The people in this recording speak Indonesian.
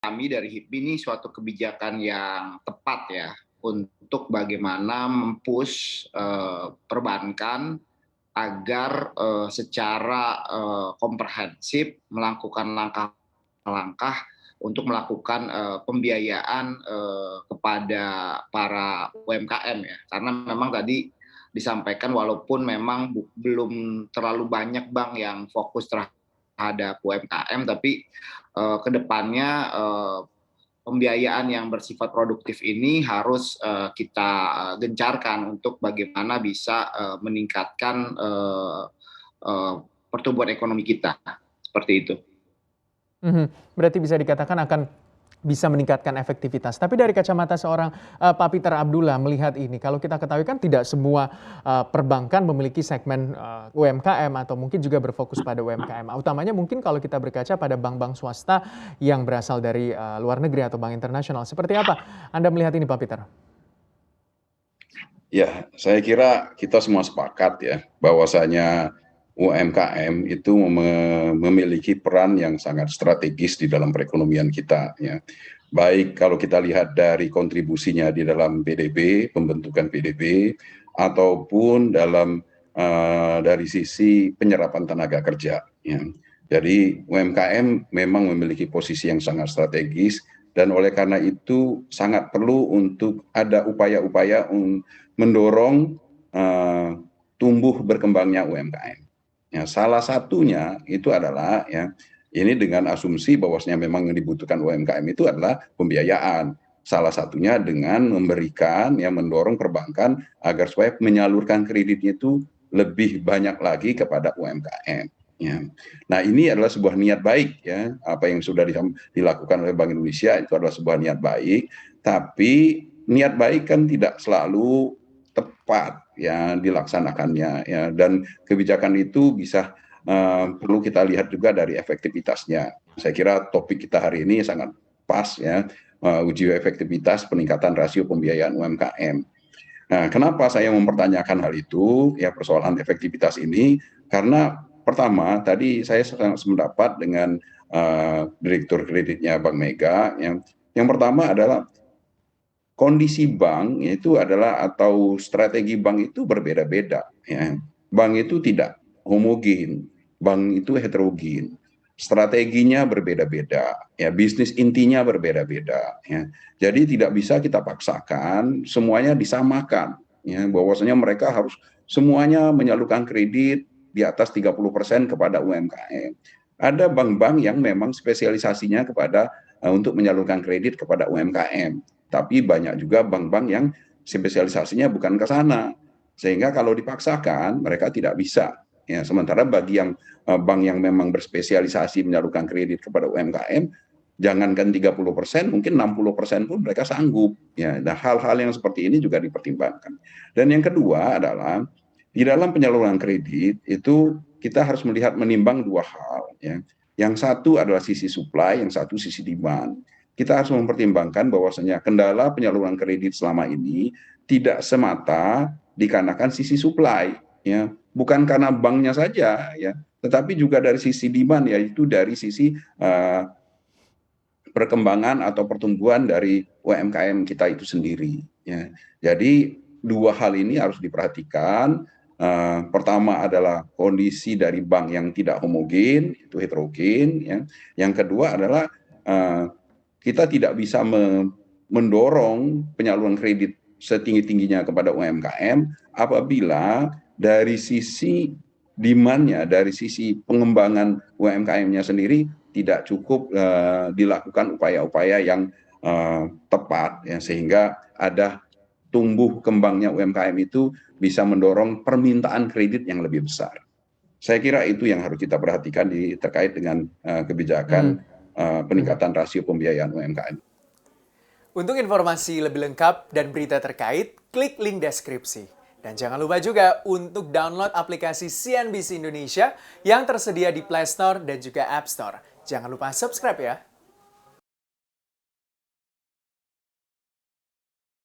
kami dari HIPMI ini suatu kebijakan yang tepat ya untuk bagaimana mempush perbankan agar secara komprehensif melakukan langkah-langkah untuk melakukan pembiayaan kepada para UMKM ya. Karena memang tadi disampaikan walaupun memang belum terlalu banyak bank yang fokus terhadap UMKM, tapi kedepannya pembiayaan yang bersifat produktif ini harus kita gencarkan untuk bagaimana bisa meningkatkan pertumbuhan ekonomi kita, seperti itu. Berarti bisa dikatakan akan bisa meningkatkan efektivitas. Tapi dari kacamata seorang Pak Peter Abdullah melihat ini, kalau kita ketahui kan tidak semua perbankan memiliki segmen UMKM atau mungkin juga berfokus pada UMKM. Utamanya mungkin kalau kita berkaca pada bank-bank swasta yang berasal dari luar negeri atau bank internasional. Seperti apa Anda melihat ini Pak Peter? Ya, saya kira kita semua sepakat ya bahwasanya UMKM itu memiliki peran yang sangat strategis di dalam perekonomian kita ya. Baik kalau kita lihat dari kontribusinya di dalam PDB, pembentukan PDB, ataupun dalam dari sisi penyerapan tenaga kerja ya. Jadi UMKM memang memiliki posisi yang sangat strategis dan oleh karena itu sangat perlu untuk ada upaya-upaya mendorong tumbuh berkembangnya UMKM. Ya, salah satunya itu adalah ya ini dengan asumsi bahwasanya memang yang dibutuhkan UMKM itu adalah pembiayaan. Salah satunya dengan memberikan yang mendorong perbankan agar supaya menyalurkan kreditnya itu lebih banyak lagi kepada UMKM. Ya. Nah ini adalah sebuah niat baik ya, apa yang sudah dilakukan oleh Bank Indonesia itu adalah sebuah niat baik, tapi niat baik kan tidak selalu tepat ya dilaksanakannya ya, dan kebijakan itu bisa perlu kita lihat juga dari efektivitasnya. Saya kira topik kita hari ini sangat pas ya, uji efektivitas peningkatan rasio pembiayaan UMKM. Nah, kenapa saya mempertanyakan hal itu ya, persoalan efektivitas ini? Karena pertama tadi saya sangat sependapat dengan direktur kreditnya Bank Mega yang pertama adalah kondisi bank itu adalah atau strategi bank itu berbeda-beda ya. Bank itu tidak homogen, bank itu heterogen. Strateginya berbeda-beda ya, bisnis intinya berbeda-beda ya. Jadi tidak bisa kita paksakan semuanya disamakan ya, bahwasanya mereka harus semuanya menyalurkan kredit di atas 30% kepada UMKM. Ada bank-bank yang memang spesialisasinya kepada untuk menyalurkan kredit kepada UMKM. Tapi banyak juga bank-bank yang spesialisasinya bukan ke sana. Sehingga kalau dipaksakan mereka tidak bisa. Ya, sementara bagi yang bank yang memang berspesialisasi menyalurkan kredit kepada UMKM, jangankan 30%, mungkin 60% pun mereka sanggup. Ya, nah, hal-hal yang seperti ini juga dipertimbangkan. Dan yang kedua adalah di dalam penyaluran kredit itu kita harus menimbang dua hal. Ya. Yang satu adalah sisi supply, yang satu sisi demand. Kita harus mempertimbangkan bahwasanya kendala penyaluran kredit selama ini tidak semata dikarenakan sisi supply, ya, bukan karena banknya saja, ya, tetapi juga dari sisi demand, yaitu dari sisi perkembangan atau pertumbuhan dari UMKM kita itu sendiri. Ya. Jadi dua hal ini harus diperhatikan. Pertama adalah kondisi dari bank yang tidak homogen, itu heterogen. Ya. Yang kedua adalah kita tidak bisa mendorong penyaluran kredit setinggi-tingginya kepada UMKM apabila dari sisi demand-nya, dari sisi pengembangan UMKM-nya sendiri tidak cukup dilakukan upaya-upaya yang tepat ya, sehingga ada tumbuh kembangnya UMKM itu bisa mendorong permintaan kredit yang lebih besar. Saya kira itu yang harus kita perhatikan terkait dengan kebijakan peningkatan rasio pembiayaan UMKM. Untuk informasi lebih lengkap dan berita terkait, klik link deskripsi. Dan jangan lupa juga untuk download aplikasi CNBC Indonesia yang tersedia di Play Store dan juga App Store. Jangan lupa subscribe ya.